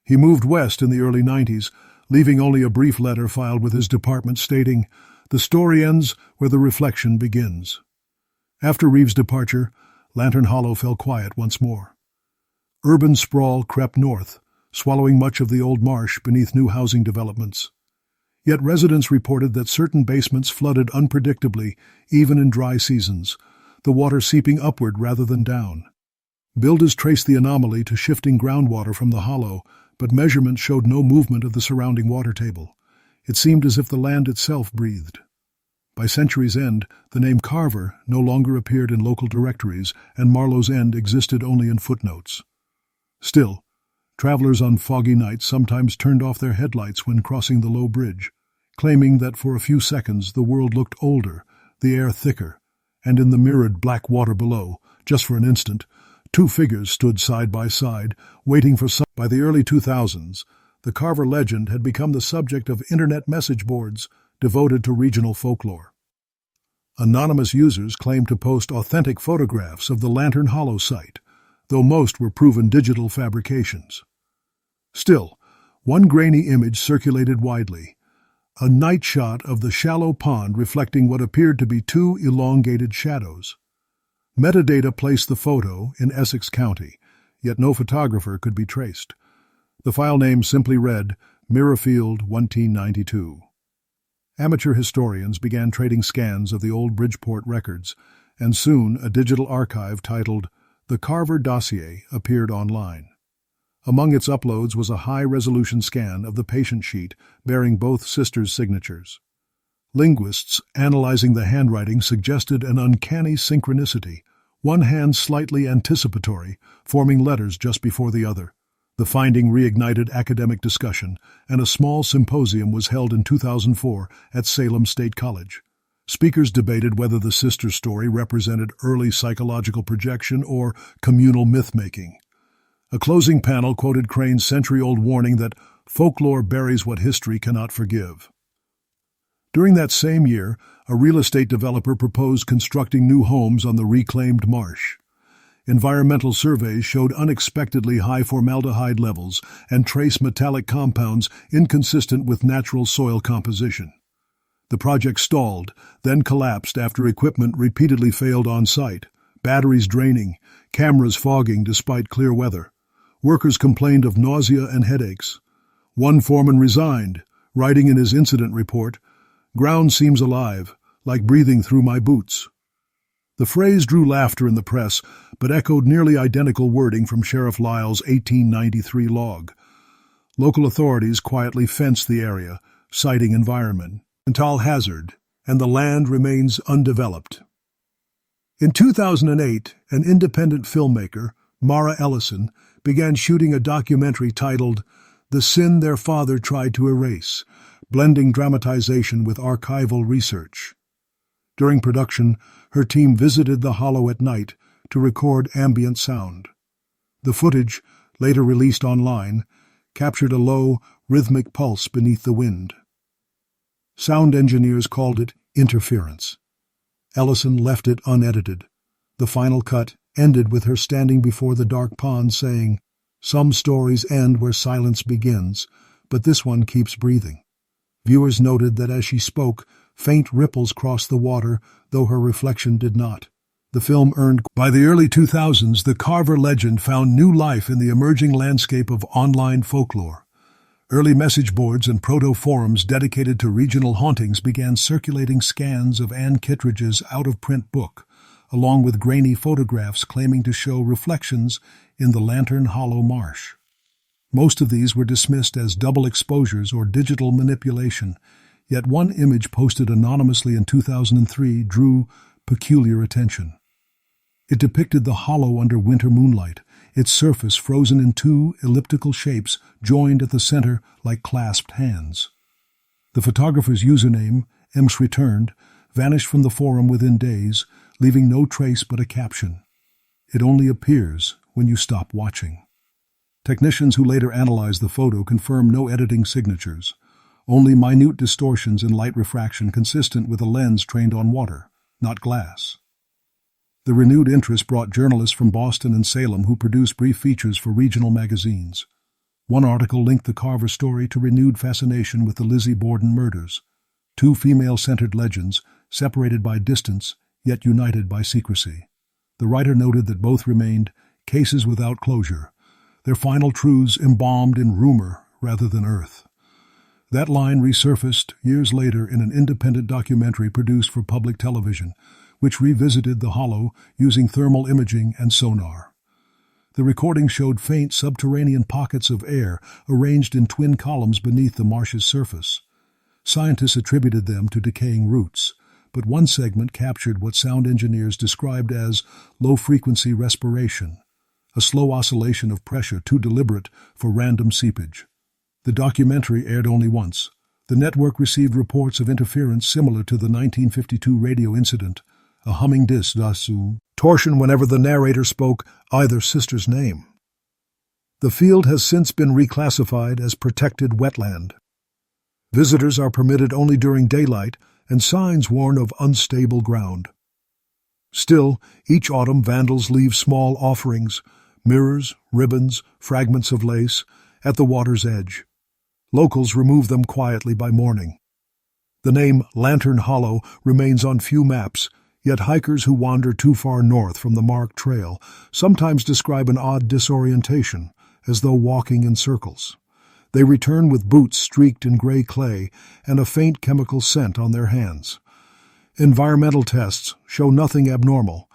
He moved west in the early 90s, leaving only a brief letter filed with his department stating, "The story ends where the reflection begins." After Reeve's departure, Lantern Hollow fell quiet once more. Urban sprawl crept north, swallowing much of the old marsh beneath new housing developments. Yet residents reported that certain basements flooded unpredictably, even in dry seasons, the water seeping upward rather than down. Builders traced the anomaly to shifting groundwater from the hollow, but measurements showed no movement of the surrounding water table. It seemed as if the land itself breathed. By century's end, the name Carver no longer appeared in local directories, and Marlowe's End existed only in footnotes. Still, travelers on foggy nights sometimes turned off their headlights when crossing the low bridge, claiming that for a few seconds the world looked older, the air thicker, and in the mirrored black water below, just for an instant, two figures stood side by side, waiting for some. By the early 2000s, the Carver legend had become the subject of internet message boards devoted to regional folklore. Anonymous users claimed to post authentic photographs of the Lantern Hollow site, though most were proven digital fabrications. Still, one grainy image circulated widely, a night shot of the shallow pond reflecting what appeared to be two elongated shadows. Metadata placed the photo in Essex County, yet no photographer could be traced. The file name simply read Mirrorfield 1992. Amateur historians began trading scans of the old Bridgeport records, and soon a digital archive titled The Carver Dossier appeared online. Among its uploads was a high-resolution scan of the patient sheet bearing both sisters' signatures. Linguists analyzing the handwriting suggested an uncanny synchronicity, one hand slightly anticipatory, forming letters just before the other. The finding reignited academic discussion, and a small symposium was held in 2004 at Salem State College. Speakers debated whether the sister story represented early psychological projection or communal myth-making. A closing panel quoted Crane's century-old warning that folklore buries what history cannot forgive. During that same year, a real estate developer proposed constructing new homes on the reclaimed marsh. Environmental surveys showed unexpectedly high formaldehyde levels and trace metallic compounds inconsistent with natural soil composition. The project stalled, then collapsed after equipment repeatedly failed on site, batteries draining, cameras fogging despite clear weather. Workers complained of nausea and headaches. One foreman resigned, writing in his incident report, "Ground seems alive, like breathing through my boots." The phrase drew laughter in the press, but echoed nearly identical wording from Sheriff Lyle's 1893 log. Local authorities quietly fenced the area, citing environmental hazard, and the land remains undeveloped. In 2008, an independent filmmaker, Mara Ellison, began shooting a documentary titled "The Sin Their Father Tried to Erase," blending dramatization with archival research. During production, her team visited the Hollow at night to record ambient sound. The footage, later released online, captured a low, rhythmic pulse beneath the wind. Sound engineers called it interference. Ellison left it unedited. The final cut ended with her standing before the dark pond saying, "Some stories end where silence begins, but this one keeps breathing." Viewers noted that as she spoke, faint ripples crossed the water, though her reflection did not. The film earned. By the early 2000s, the Carver legend found new life in the emerging landscape of online folklore. Early message boards and proto-forums dedicated to regional hauntings began circulating scans of Anne Kittredge's out-of-print book, along with grainy photographs claiming to show reflections in the Lantern Hollow marsh. Most of these were dismissed as double exposures or digital manipulation, yet one image posted anonymously in 2003 drew peculiar attention. It depicted the hollow under winter moonlight, its surface frozen in two elliptical shapes joined at the center like clasped hands. The photographer's username, EmsReturned, vanished from the forum within days, leaving no trace but a caption. "It only appears when you stop watching." Technicians who later analyzed the photo confirmed no editing signatures, only minute distortions in light refraction consistent with a lens trained on water, not glass. The renewed interest brought journalists from Boston and Salem who produced brief features for regional magazines. One article linked the Carver story to renewed fascination with the Lizzie Borden murders, two female-centered legends separated by distance yet united by secrecy. The writer noted that both remained cases without closure, their final truths embalmed in rumor rather than earth. That line resurfaced years later in an independent documentary produced for public television, which revisited the Hollow using thermal imaging and sonar. The recording showed faint subterranean pockets of air arranged in twin columns beneath the marsh's surface. Scientists attributed them to decaying roots, but one segment captured what sound engineers described as low-frequency respiration, a slow oscillation of pressure too deliberate for random seepage. The documentary aired only once. The network received reports of interference similar to the 1952 radio incident, a humming distortion whenever the narrator spoke either sister's name. The field has since been reclassified as protected wetland. Visitors are permitted only during daylight, and signs warn of unstable ground. Still, each autumn vandals leave small offerings, mirrors, ribbons, fragments of lace, at the water's edge. Locals remove them quietly by morning. The name Lantern Hollow remains on few maps, yet hikers who wander too far north from the marked trail sometimes describe an odd disorientation, as though walking in circles. They return with boots streaked in gray clay and a faint chemical scent on their hands. Environmental tests show nothing abnormal,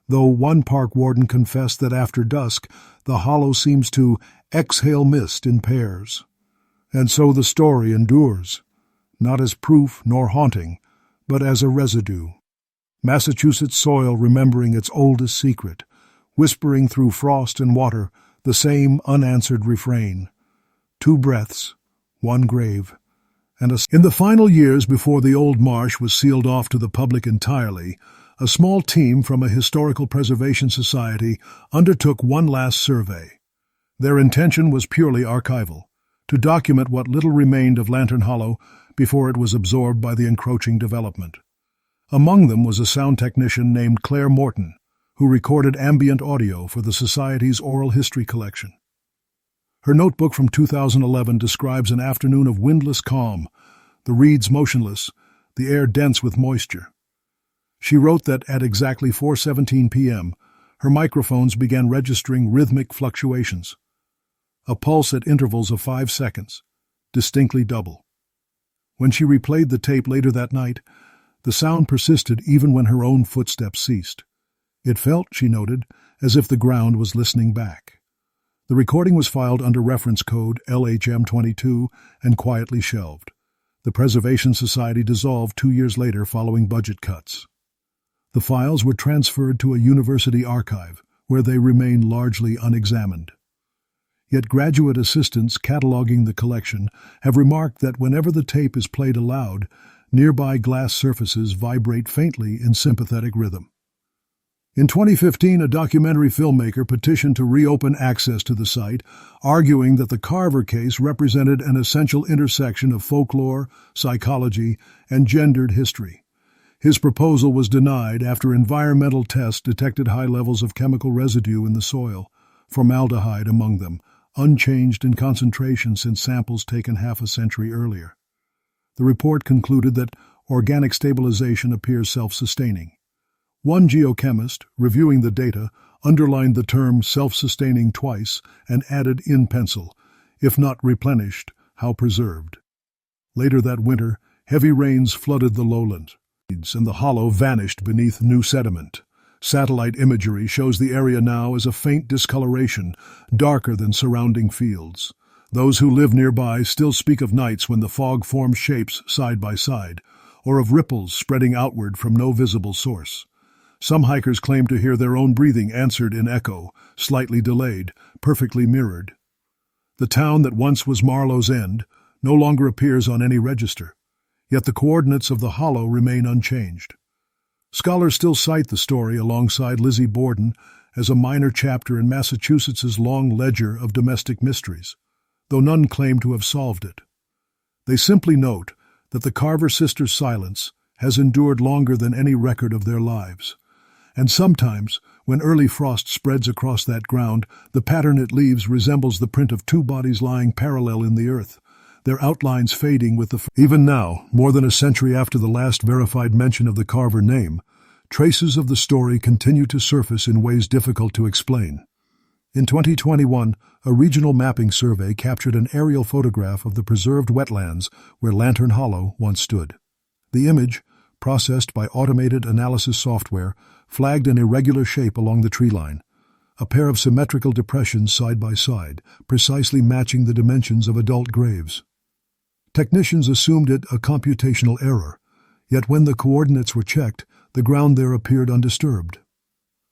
though one park warden confessed that after dusk the hollow seems to exhale mist in pairs. And so the story endures, not as proof nor haunting, but as a residue. Massachusetts soil remembering its oldest secret, whispering through frost and water the same unanswered refrain. 2 breaths, 1 grave, and in the final years before the old marsh was sealed off to the public entirely, a small team from a historical preservation society undertook one last survey. Their intention was purely archival, to document what little remained of Lantern Hollow before it was absorbed by the encroaching development. Among them was a sound technician named Claire Morton, who recorded ambient audio for the Society's oral history collection. Her notebook from 2011 describes an afternoon of windless calm, the reeds motionless, the air dense with moisture. She wrote that at exactly 4:17 p.m., her microphones began registering rhythmic fluctuations, a pulse at intervals of 5 seconds, distinctly double. When she replayed the tape later that night, the sound persisted even when her own footsteps ceased. It felt, she noted, as if the ground was listening back. The recording was filed under reference code LHM22 and quietly shelved. The Preservation Society dissolved 2 years later following budget cuts. The files were transferred to a university archive, where they remain largely unexamined. Yet graduate assistants cataloging the collection have remarked that whenever the tape is played aloud, nearby glass surfaces vibrate faintly in sympathetic rhythm. In 2015, a documentary filmmaker petitioned to reopen access to the site, arguing that the Carver case represented an essential intersection of folklore, psychology, and gendered history. His proposal was denied after environmental tests detected high levels of chemical residue in the soil, formaldehyde among them, unchanged in concentration since samples taken half a century earlier. The report concluded that organic stabilization appears self-sustaining. One geochemist, reviewing the data, underlined the term self-sustaining twice and added in pencil, if not replenished, how preserved. Later that winter, heavy rains flooded the lowland, and the hollow vanished beneath new sediment. Satellite imagery shows the area now as a faint discoloration, darker than surrounding fields. Those who live nearby still speak of nights when the fog forms shapes side by side, or of ripples spreading outward from no visible source. Some hikers claim to hear their own breathing answered in echo, slightly delayed, perfectly mirrored. The town that once was Marlowe's End no longer appears on any register, yet the coordinates of the hollow remain unchanged. Scholars still cite the story alongside Lizzie Borden as a minor chapter in Massachusetts's long ledger of domestic mysteries, though none claim to have solved it. They simply note that the Carver sisters' silence has endured longer than any record of their lives. And sometimes, when early frost spreads across that ground, the pattern it leaves resembles the print of two bodies lying parallel in the earth, their outlines fading with the... Even now, more than a century after the last verified mention of the Carver name, traces of the story continue to surface in ways difficult to explain. In 2021, a regional mapping survey captured an aerial photograph of the preserved wetlands where Lantern Hollow once stood. The image, processed by automated analysis software, flagged an irregular shape along the tree line, a pair of symmetrical depressions side by side, precisely matching the dimensions of adult graves. Technicians assumed it a computational error, yet when the coordinates were checked, the ground there appeared undisturbed.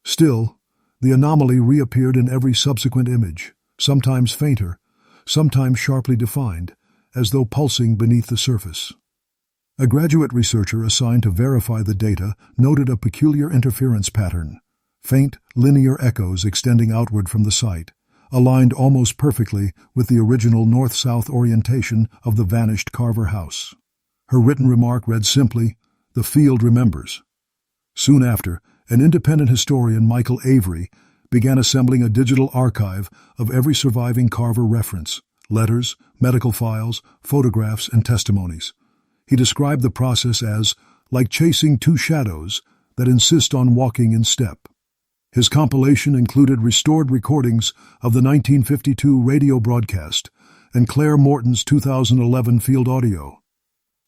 Still, the anomaly reappeared in every subsequent image, sometimes fainter, sometimes sharply defined, as though pulsing beneath the surface. A graduate researcher assigned to verify the data noted a peculiar interference pattern, faint, linear echoes extending outward from the site, aligned almost perfectly with the original north-south orientation of the vanished Carver house. Her written remark read simply, "The field remembers." Soon after, an independent historian, Michael Avery, began assembling a digital archive of every surviving Carver reference, letters, medical files, photographs, and testimonies. He described the process as like chasing two shadows that insist on walking in step. His compilation included restored recordings of the 1952 radio broadcast and Claire Morton's 2011 field audio.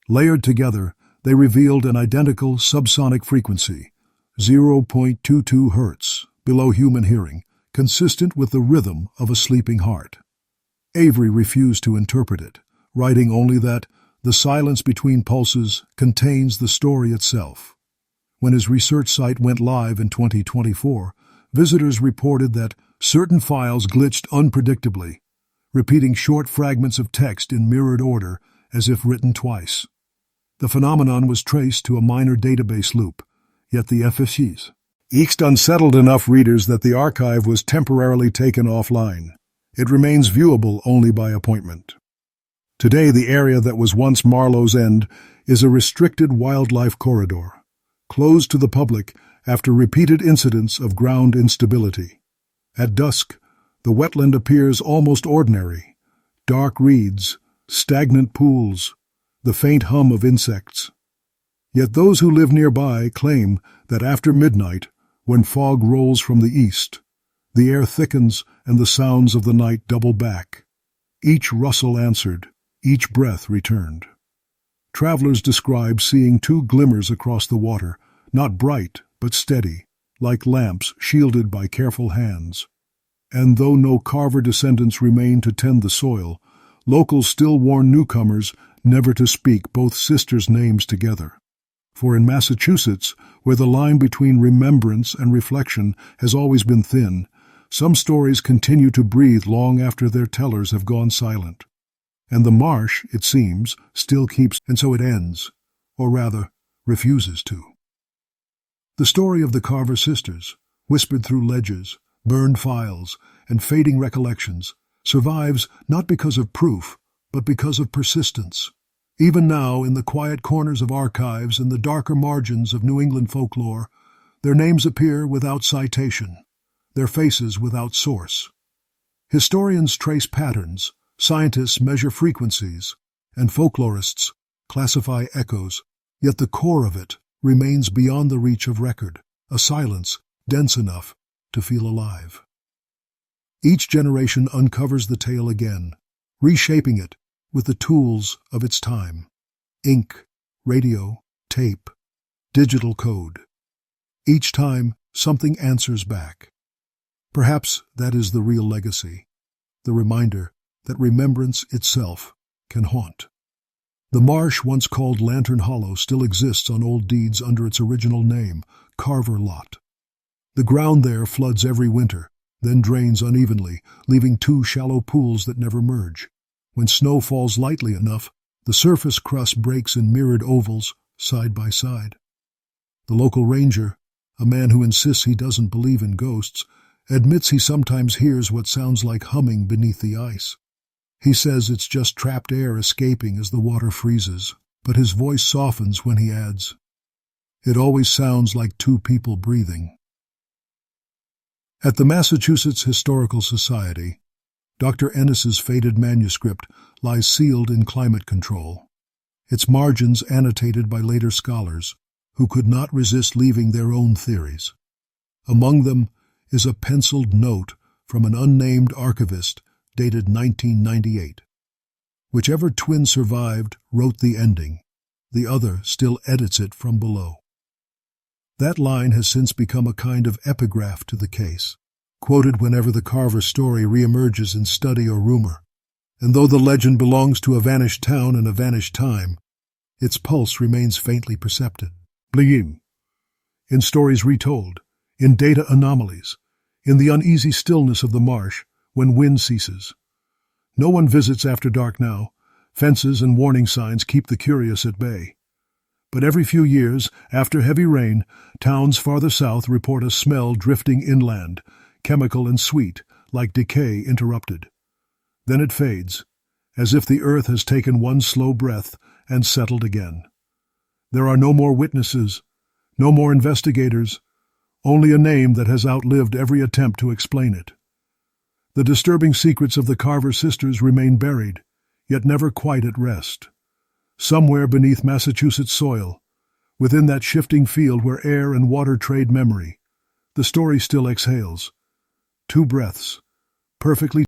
Layered together, they revealed an identical subsonic frequency, 0.22 hertz, below human hearing, consistent with the rhythm of a sleeping heart. Avery refused to interpret it, writing only that the silence between pulses contains the story itself. When his research site went live in 2024, visitors reported that certain files glitched unpredictably, repeating short fragments of text in mirrored order as if written twice. The phenomenon was traced to a minor database loop, yet the FFCs unsettled enough readers that the archive was temporarily taken offline. It remains viewable only by appointment. Today, the area that was once Marlowe's End is a restricted wildlife corridor, closed to the public after repeated incidents of ground instability. At dusk, the wetland appears almost ordinary: dark reeds, stagnant pools, the faint hum of insects. Yet those who live nearby claim that after midnight, when fog rolls from the east, the air thickens and the sounds of the night double back, each rustle answered, Each breath returned. Travelers describe seeing two glimmers across the water, not bright, but steady, like lamps shielded by careful hands. And though no Carver descendants remain to tend the soil, locals still warn newcomers never to speak both sisters' names together. For in Massachusetts, where the line between remembrance and reflection has always been thin, some stories continue to breathe long after their tellers have gone silent. And the marsh, it seems, still keeps, and so it ends, or rather, refuses to. The story of the Carver sisters, whispered through ledgers, burned files, and fading recollections, survives not because of proof, but because of persistence. Even now, in the quiet corners of archives and the darker margins of New England folklore, their names appear without citation, their faces without source. Historians trace patterns, scientists measure frequencies, and folklorists classify echoes, yet the core of it remains beyond the reach of record, a silence dense enough to feel alive. Each generation uncovers the tale again, reshaping it with the tools of its time: ink, radio, tape, digital code. Each time, something answers back. Perhaps that is the real legacy, the reminder that remembrance itself can haunt. The marsh once called Lantern Hollow still exists on old deeds under its original name, Carver Lot. The ground there floods every winter, then drains unevenly, leaving two shallow pools that never merge. When snow falls lightly enough, the surface crust breaks in mirrored ovals, side by side. The local ranger, a man who insists he doesn't believe in ghosts, admits he sometimes hears what sounds like humming beneath the ice. He says it's just trapped air escaping as the water freezes, but his voice softens when he adds, "It always sounds like two people breathing." At the Massachusetts Historical Society, Dr. Ennis's faded manuscript lies sealed in climate control, its margins annotated by later scholars who could not resist leaving their own theories. Among them is a penciled note from an unnamed archivist dated 1998. Whichever twin survived wrote the ending. The other still edits it from below. That line has since become a kind of epigraph to the case, quoted whenever the Carver story reemerges in study or rumor. And though the legend belongs to a vanished town and a vanished time, its pulse remains faintly perceptible. Bling. In stories retold, in data anomalies, in the uneasy stillness of the marsh when wind ceases. No one visits after dark now. Fences and warning signs keep the curious at bay. But every few years, after heavy rain, towns farther south report a smell drifting inland, chemical and sweet, like decay interrupted. Then it fades, as if the earth has taken one slow breath and settled again. There are no more witnesses, no more investigators, only a name that has outlived every attempt to explain it. The disturbing secrets of the Carver sisters remain buried, yet never quite at rest. Somewhere beneath Massachusetts soil, within that shifting field where air and water trade memory, the story still exhales. Two breaths, perfectly